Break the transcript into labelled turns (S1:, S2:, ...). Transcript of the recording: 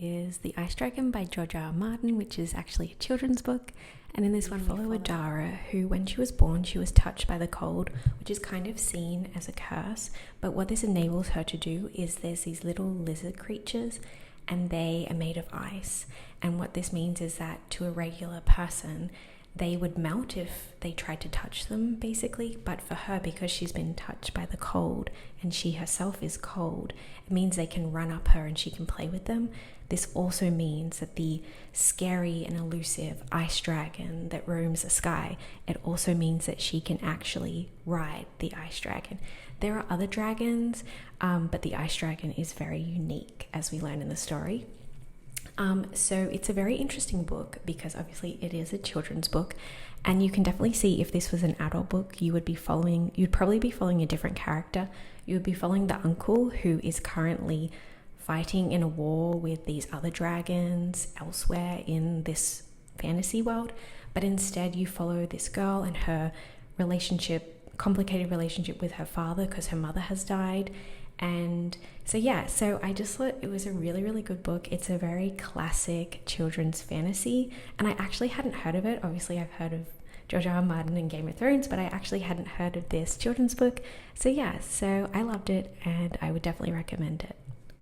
S1: Is The Ice Dragon by George R. R. Martin, which is actually a children's book. And in this one, we follow Adara, who, when she was born, she was touched by the cold, which is kind of seen as a curse. But what this enables her to do is there's these little lizard creatures, and they are made of ice. And what this means is that to a regular person, they would melt if they tried to touch them, basically. But for her, because she's been touched by the cold and she herself is cold, it means they can run up her and she can play with them. This also means that the scary and elusive ice dragon that roams the sky, it also means that she can actually ride the ice dragon. There are other dragons, but the ice dragon is very unique, as we learn in the story. So it's a very interesting book because obviously it is a children's book, and you can definitely see if this was an adult book, you'd probably be following a different character. You would be following the uncle who is currently fighting in a war with these other dragons elsewhere in this fantasy world, but instead you follow this girl and her complicated relationship with her father because her mother has died. And so I just thought it was a really, really good book. It's a very classic children's fantasy, and I actually hadn't heard of it. Obviously, I've heard of George R. R. Martin and Game of Thrones, but I actually hadn't heard of this children's book. So I loved it, and I would definitely recommend it.